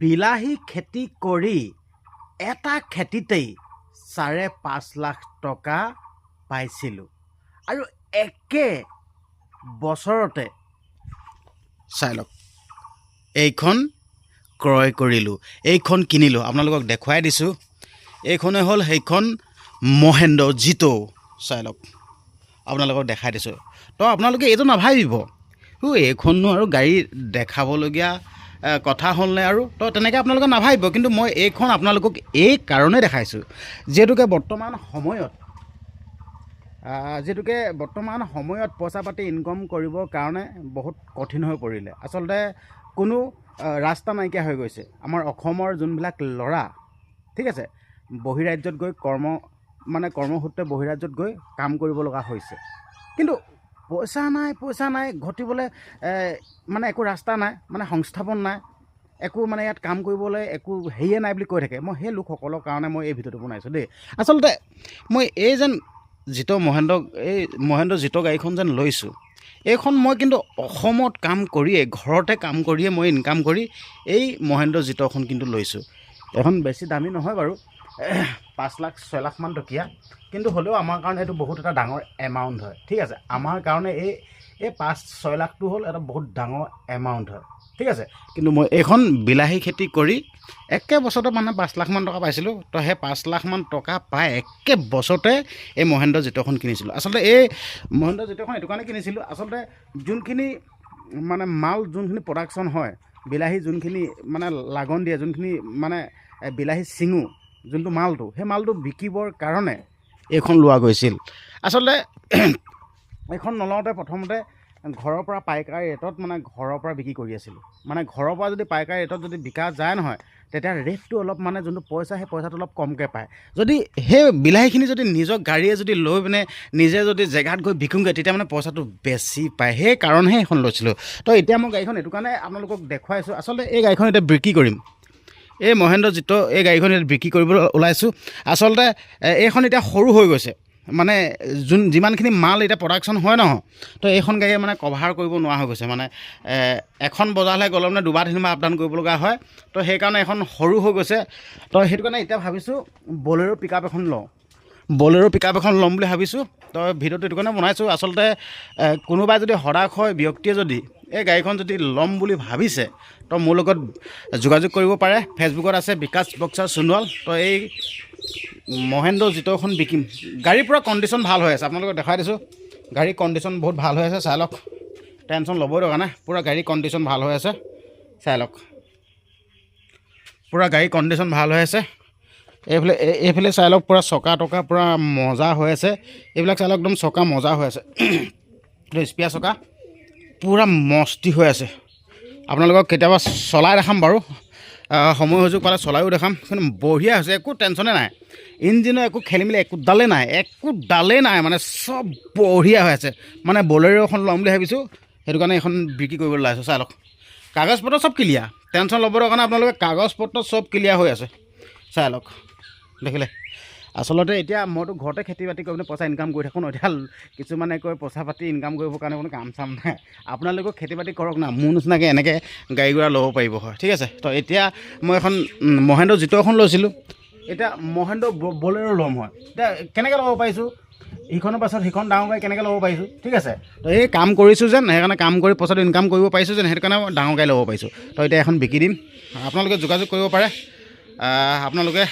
বিলাহী খেতি কৰি এটা খেতিতেই 5.5 লাখ টকা পাইছিলোঁ আৰু একে বছৰতে চাই লওক এইখন ক্ৰয় কৰিলোঁ, এইখন কিনিলোঁ। আপোনালোকক দেখুৱাই দিছোঁ। এইখনে হ'ল সেইখন মহেন্দ্ৰ জিতো। চাই লওক, আপোনালোকক দেখাই দিছোঁ। তো আপোনালোকে এইটো নাভাবিব এইখননো আৰু গাড়ী দেখাবলগীয়া কথা হ'লনে আৰু তো তেনেকৈ আপোনালোকে নাভাবিব। কিন্তু মই এইখন আপোনালোকক এই কাৰণেই দেখাইছোঁ যিহেতুকে বৰ্তমান সময়ত পইচা পাতি ইনকম কৰিবৰ কাৰণে বহুত কঠিন হৈ পৰিলে। আচলতে কোনো ৰাস্তা নাইকিয়া হৈ গৈছে। আমাৰ অসমৰ যোনবিলাক ল'ৰা, ঠিক আছে, বহিৰাজ্যত গৈ কৰ্মসূত্ৰে বহিৰাজ্যত গৈ কাম কৰিব লগা হৈছে। কিন্তু পইচা নাই ঘটিবলৈ একো ৰাস্তা নাই, সংস্থাপন নাই, একো ইয়াত কাম কৰিবলৈ একো হেৰিয়ে নাই বুলি কৈ থাকে। মই সেই লোকসকলৰ কাৰণে মই এই ভিডিঅ'টো বনাইছোঁ দেই। আচলতে মই এই যেন মহেন্দ্ৰ জিতো গাড়ীখন যেন লৈছোঁ, এইখন মই কিন্তু অসমত কাম কৰিয়ে, ঘৰতে কাম কৰিয়ে মই ইনকাম কৰি এই মহেন্দ্ৰ জিতোখন কিন্তু লৈছোঁ। এখন বেছি দামী নহয় বাৰু, 5 লাখ 6 লাখ মান টকীয়া, কিন্তু হ'লেও আমাৰ কাৰণে এইটো বহুত এটা ডাঙৰ এমাউণ্ট হয়। ঠিক আছে, আমাৰ কাৰণে এই 5-6 লাখটো হ'ল এটা বহুত ডাঙৰ এমাউণ্ট হয়। ঠিক আছে, কিন্তু মই এইখন বিলাহী খেতি কৰি একে বছৰতে 5 লাখ মান টকা পাইছিলোঁ। তো সেই 5 লাখ মান টকা পাই একে বছৰতে এই মহেন্দ্ৰ জিতোখন কিনিছিলোঁ। আচলতে এই মহেন্দ্ৰ জিতোখন এইটো কাৰণে কিনিছিলোঁ, আচলতে যোনখিনি মাল যোনখিনি প্ৰডাকশ্যন হয়, বিলাহী যোনখিনি লাগন দিয়ে, যোনখিনি বিলাহী চিঙো যোনটো মালটো, সেই মালটো বিকিবৰ কাৰণে এইখন লোৱা গৈছিল। আচলতে এইখন নলওঁতে প্ৰথমতে ঘৰৰ পৰা পাইকাৰী ৰেটত ঘৰৰ পৰা বিক্ৰী কৰি আছিলোঁ। ঘৰৰ পৰা যদি পাইকাৰী ৰেটত যদি বিকা যায় নহয়, তেতিয়া ৰেটটো অলপ যোনটো পইচা, সেই পইচাটো অলপ কমকৈ পায়। যদি সেই বিলাহীখিনি যদি নিজৰ গাড়ীয়ে যদি লৈ পিনে নিজে যদি জেগাত গৈ বিকোঁগৈ, তেতিয়া পইচাটো বেছি পায়। সেই কাৰণেহে এইখন লৈছিলোঁ। তো এতিয়া মই গাড়ীখন এইটো কাৰণে আপোনালোকক দেখুৱাইছোঁ। আচলতে এই গাড়ীখন এতিয়া বিক্ৰী কৰিম, এই মহেন্দ্ৰ জিতো এই গাড়ীখন এতিয়া বিক্ৰী কৰিবলৈ ওলাইছোঁ। আচলতে এইখন এতিয়া সৰু হৈ গৈছে, যিমানখিনি মাল এতিয়া প্ৰডাকশ্যন হয় নহয়, তো এইখন গাড়ীয়ে কভাৰ কৰিব নোৱাৰা হৈ গৈছে। এখন বজাৰলৈ গ'লে 2বাৰ 3বাৰ আপ ডাউন কৰিব লগা হয়। তো সেইকাৰণে এখন সৰু হৈ গৈছে। তো সেইটো কাৰণে এতিয়া ভাবিছোঁ বলেৰো পিক আপ এখন ল'ম বুলি ভাবিছোঁ। তো ভিডিঅ'টো এইটো কাৰণে বনাইছোঁ। আচলতে কোনোবাই যদি হতাশয় ব্যক্তিয়ে যদি এই গাড়ীখন যদি ল'ম বুলি ভাবিছে, তো মোৰ লগত যোগাযোগ কৰিব পাৰে। ফেচবুকত আছে বিকাশ বক্সাৰ সোণোৱাল। তো এই মহেন্দ্ৰ জিতোখন বিকিম। গাড়ীৰ পূৰা কণ্ডিশ্যন ভাল হৈ আছে, আপোনালোকক দেখাই দিছোঁ। গাড়ীৰ কণ্ডিশ্যন বহুত ভাল হৈ আছে, চাই লওক। টেনশ্যন ল'বই দৰকাৰ নাই, পূৰা গাড়ীৰ কণ্ডিশ্যন ভাল হৈ আছে, চাই লওক। পূৰা গাড়ীৰ কণ্ডিশ্যন ভাল হৈ আছে। এইফালে চাই লওক, পূৰা চকা টকা পূৰা মজা হৈ আছে। এইবিলাক চাই লওক, একদম চকা মজা হৈ আছে। স্পিয়াৰ চকা পূৰা মস্তি হৈ আছে। আপোনালোকক কেতিয়াবা চলাই দেখাম বাৰু, সময় সুযোগ পালে চলায়ো দেখাম। কিন্তু বঢ়িয়া হৈছে, একো টেনশ্যনে নাই। ইঞ্জিনৰ একো খেলি মেলি একোডালেই নাই, চব বঢ়িয়া হৈ আছে। বলেৰো এখন ল'ম বুলি ভাবিছোঁ, সেইটো কাৰণে এইখন বিক্ৰী কৰিবলৈ ওলাইছোঁ। চাই লওক, কাগজ পত্ৰ চব ক্লিয়াৰ, টেনশ্যন ল'বৰ কাৰণে আপোনালোকে কাগজ পত্ৰ চব ক্লিয়াৰ হৈ আছে। চাই লওক, দেখিলে। আচলতে এতিয়া মইতো ঘৰতে খেতি বাতি কৰি পইচা ইনকাম কৰি থাকোঁ ন। এতিয়া কিছুমানে কয় পইচা পাতি ইনকাম কৰিবৰ কাৰণে কোনো কাম চাম নাই। আপোনালোকেও খেতি বাতি কৰক না, মোৰ নিচিনাকৈ এনেকৈ গাড়ী ঘোঁৰা ল'ব পাৰিব হয়। ঠিক আছে, তো এতিয়া মই এখন মহেন্দ্ৰ জিতো এখন লৈছিলোঁ, এতিয়া মহেন্দ্ৰ বলেৰো ল'ম হয়। এতিয়া কেনেকৈ ল'ব পাৰিছোঁ, ইখনৰ পাছত সিখন ডাঙৰ গাড়ী কেনেকৈ ল'ব পাৰিছোঁ। ঠিক আছে, তো এই কাম কৰিছোঁ যেন, সেইকাৰণে কাম কৰি পইচাটো ইনকাম কৰিব পাৰিছোঁ যেন, সেইটো কাৰণে ডাঙৰ গাড়ী ল'ব পাৰিছোঁ। তো এতিয়া এখন বিকি দিম, আপোনালোকে যোগাযোগ কৰিব পাৰে। আপোনালোকে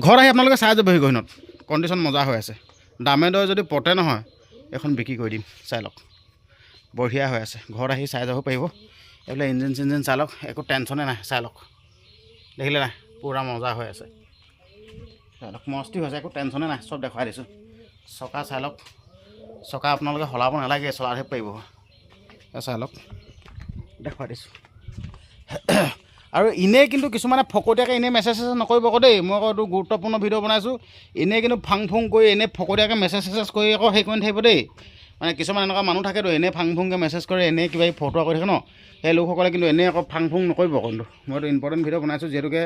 ঘৰত আহি আপোনালোকে চাই যাবহি, গহীনত কণ্ডিশ্যন মজা হৈ আছে। দামে দৰে যদি পতে নহয়, এখন বিক্ৰী কৰি দিম। চাই লওক, বঢ়িয়া হৈ আছে, ঘৰত আহি চাই যাব পাৰিব। এইবিলাক ইঞ্জিন চিঞ্জিন চাই লওক, একো টেনশ্যনে নাই। চাই লওক, দেখিলে নাই, পূৰা মজা হৈ আছে। চাই লওক, মস্তি হৈছে, একো টেনশ্যনে নাই, চব দেখুৱাই দিছোঁ। চকা চাই লওক, চকা আপোনালোকে সলাব নালাগে, চলাইহে পাৰিব। চাই লওক, দেখুৱাই দিছোঁ। আৰু এনেই কিন্তু কিছুমানে ফকতীয়াকৈ এনেই মেছেজ নকৰিব আকৌ দেই। মই আকৌ এইটো গুৰুত্বপূৰ্ণ ভিডিঅ' বনাইছোঁ। এনেই কিন্তু ফাং ফুং কৰি এনেই ফকতীয়াকৈ মেছেজ কৰি আকৌ হেৰি কৰি থাকিব দেই। কিছুমান এনেকুৱা মানুহ থাকেতো, এনেই ফাং ফুংকৈ মেছেজ কৰে, এনেই কিবা ফটো কৰি থাকে ন। সেই লোকসকলে কিন্তু এনেই আকৌ ফাং ফুং নকৰিব কিন্তু। মইতো ইম্পৰ্টেণ্ট ভিডিঅ' বনাইছোঁ, যিহেতুকে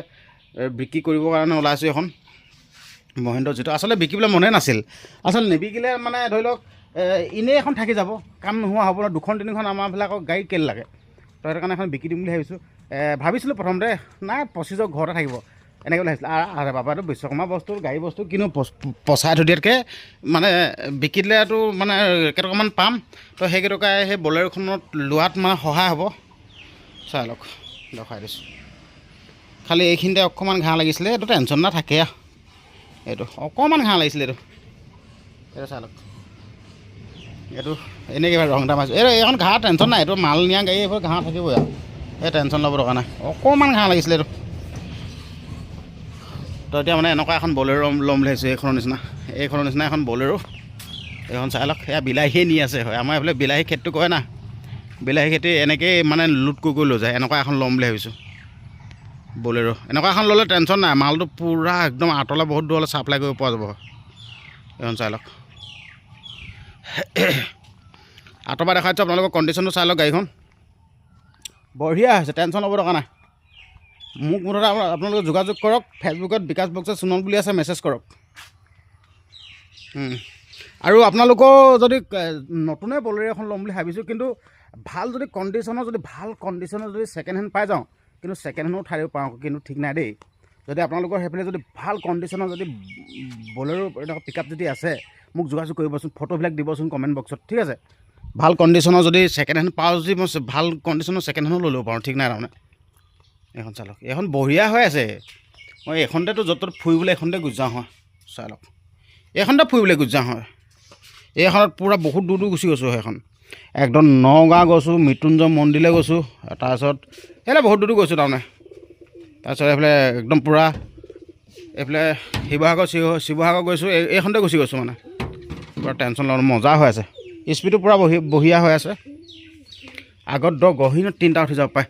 বিক্ৰী কৰিবৰ কাৰণে ওলাইছোঁ এখন মহেন্দ্ৰ জিতো। আচলতে বিকিবলৈ মনে নাছিল, আচলতে নিবিকিলে ধৰি লওক এনেই এখন থাকি যাব, কাম নোহোৱা হ'ব ন। 2খন 3খন আমাৰবিলাকক গাড়ী কেলে লাগে। তো সেইটো কাৰণে এখন বিকি দিম বুলি ভাবিছোঁ। ভাবিছিলোঁ প্ৰথমতে নাই পঁচিছক ঘৰতে থাকিব এনেকৈ বুলি ভাবিছিলোঁ। আৰে বাবাটো বিশ্বকৰ্মা বস্তু গাড়ী বস্তু কিনো পচাই থৈ দিয়াতকৈ মানে বিকি দিলেতো মানে কেইটকামান পাম, তো সেই কেইটকাই সেই বলেৰোখনত লোৱাত মানে সহায় হ'ব। চাই লওক, দেখাই দিছোঁ। খালি এইখিনিতে অকণমান ঘাঁহ লাগিছিলে, এইটো টেনশ্যন নাথাকে আৰু এইটো অকণমান ঘাঁহ লাগিছিলে এইটো চাই লওক। এইটো এনেই কিবা ৰং এটা মাৰিছোঁ, এইখন ঘাঁহ টেনশ্যন নাই, এইটো মাল নিয়া গাড়ী এইবোৰ ঘাঁহ থাকিবই আৰু এই টেনশ্যন ল'ব দৰকাৰ নাই। অকণমান ঘাঁহ লাগিছিলে এইটো। তো এতিয়া মানে এনেকুৱা এখন বলেৰো ল'ম বুলি ভাবিছোঁ, এইখনৰ নিচিনা এখন বলেৰো। এইখন চাই লওক, এয়া বিলাহীয়ে নি আছে হয়, আমাৰ এইফালে বিলাহী খেতিটো কৰে না, বিলাহী খেতি এনেকৈয়ে মানে লোড কৰি লৈ যায়। এনেকুৱা এখন ল'ম বুলি ভাবিছোঁ বলেৰো। এনেকুৱা এখন ল'লে টেনশ্যন নাই, মালটো পূৰা একদম আঁতৰলৈ বহুত দূৰলৈ ছাপ্লাই কৰিব পৰা যাব। এইখন চাই লওক, আঁতৰ পৰা দেখাই দিছোঁ আপোনালোকৰ কণ্ডিশ্যনটো চাই লওক। গাড়ীখন বঢ়িয়া হৈছে, টেনশ্যন ল'ব দৰকাৰ নাই। মোক মুঠতে আপোনালোকে যোগাযোগ কৰক, ফেচবুকত বিকাশ বক্সত সোণল বুলি আছে, মেছেজ কৰক। আৰু আপোনালোকৰ যদি নতুনে বলেৰো এখন ল'ম বুলি ভাবিছোঁ, কিন্তু ভাল যদি কণ্ডিশ্যনৰ যদি ছেকেণ্ড হেণ্ড পাই যাওঁ, কিন্তু ছেকেণ্ড হেণ্ডো উঠাই দিব পাৰোঁ, কিন্তু ঠিক নাই দেই। যদি আপোনালোকৰ সেইফালে যদি ভাল কণ্ডিশ্যনৰ যদি বলেৰো এনেকুৱা পিক আপ যদি আছে, মোক যোগাযোগ কৰিবচোন, ফটোবিলাক দিবচোন কমেণ্ট বক্সত, ঠিক আছে। ভাল কণ্ডিশ্যনৰ যদি ছেকেণ্ড হেণ্ড পাওঁ, যদি মই ভাল কণ্ডিশ্যনৰ ছেকেণ্ড হেণ্ডো লৈ ল'ব পাৰোঁ, ঠিক নাই তাৰমানে। এইখন চাই লওক, এইখন বঢ়িয়া হৈ আছে। মই এইখনতেতো য'ত ত'ত ফুৰিবলৈ এইখনতে গুচি যাওঁ হয়। চাই লওক, এইখনতে ফুৰিবলৈ গুচি যাওঁ হয়। এইখনত পূৰা বহুত দূৰ গুচি গৈছোঁ। সেইখন একদম নগাঁও গৈছোঁ, মৃত্যুঞ্জয় মন্দিৰলৈ গৈছোঁ, তাৰপিছত এইফালে বহুত দূৰ গৈছোঁ তাৰমানে। তাৰপিছত এইফালে একদম পূৰা এইফালে শিৱসাগৰ গৈছোঁ, এইখনতে গুচি গৈছোঁ মানে। পূৰা টেনশ্যন ল'ব, মজা হৈ আছে, স্পীডটো পূৰা বঢ়িয়া হৈ আছে। আগত গহীনত 3টা উঠি যাব পাৰে।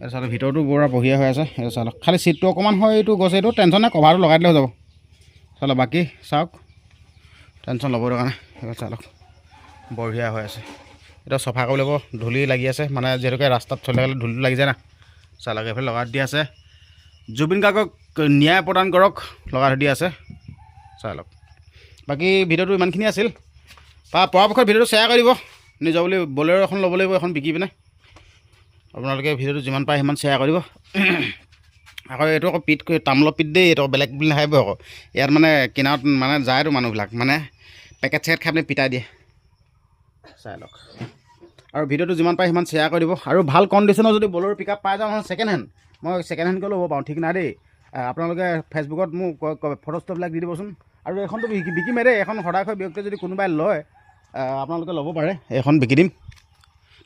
এই চাওক, ভিতৰটো পূৰা বঢ়িয়া হৈ আছে। এই চাওক, খালি চিটটো অকণমান হয়, এইটো গৈছে, এইটো টেনশ্যন নাই, কভাৰটো লগাই দিলে হৈ যাব। চাওক বাকী চাওক, টেনশ্যন ল'ব দৰকাৰ নাই। এইটো চাওক বঢ়িয়া হৈ আছে। এতিয়া চফা কৰি ল'ব, ধূলি লাগি আছে মানে, যিহেতুকে ৰাস্তাত চলাই গ'লে ধূলিটো লাগি যায় না। চাওক এইফালে লগাই দিয়া আছে, জুবিন গাৰ্গক ন্যায় প্ৰদান কৰক লগাই দিয়া আছে। চাই লওক, বাকী ভিডিঅ'টো ইমানখিনি আছিল। পৰাপক্ষত ভিডিঅ'টো শ্বেয়াৰ কৰি দিব। নিজৰ বুলি বলেৰো এখন ল'ব লাগিব, এখন বিকি পিনে। আপোনালোকে ভিডিঅ'টো যিমান পাৰে সিমান শ্বেয়াৰ কৰিব। আকৌ এইটো আকৌ পিট তামোলৰ পিট দেই, এইটো বেলেগ বুলি নাভাবিব আকৌ। ইয়াত মানে কিনাৰত মানে যায়তো মানুহবিলাক, মানে পেকেট চেকেট খাই পিনে পিটাই দিয়ে। চাই লওক, আৰু ভিডিঅ'টো যিমান পাৰে সিমান শ্বেয়াৰ কৰি দিব। আৰু ভাল কণ্ডিশ্যনৰ যদি বলেৰো পিক আপ পাই যাওঁ ছেকেণ্ড হেণ্ড, মই ছেকেণ্ড হেণ্ডকৈ ল'ব পাৰোঁ, ঠিক নাই দেই। আপোনালোকে ফেচবুকত মোক ফটো ষ্টপবিলাক দি দিবচোন। আৰু এইখনতো বিকিমেই দেই, এখন সদায়কৈ ব্যক্তিয়ে যদি কোনোবাই লয়, আপোনালোকে ল'ব পাৰে, এইখন বিকি দিম।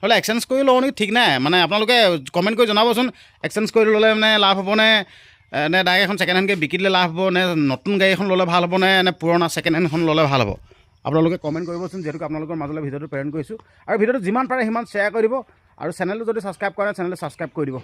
নহ'লে এক্সচেঞ্জ কৰি লওঁ নেকি, ঠিক নাই। মানে আপোনালোকে কমেণ্ট কৰি জনাবচোন, এক্সচেঞ্জ কৰি ল'লে মানে লাভ হ'বনে, নে ডাইৰেক্ট এখন ছেকেণ্ড হেণ্ডকৈ বিকি দিলে লাভ হ'ব, নে নতুন গাড়ী এখন ল'লে ভাল হ'ব, নে পুৰণা ছেকেণ্ড হেণ্ডখন ল'লে ভাল হ'ব। আপোনালোকে কমেণ্ট কৰিবচোন, যিহেতুকে আপোনালোকৰ মাজলৈ ভিডিঅ'টো প্ৰেৰণ কৰিছোঁ। আৰু ভিডিঅ'টো যিমান পাৰে সিমান শ্বেয়াৰ কৰি দিব। আৰু চেনেলটো যদি ছাবস্ক্ৰাইব কৰে, চেনেলটো ছাবস্ক্ৰাইব কৰি দিব।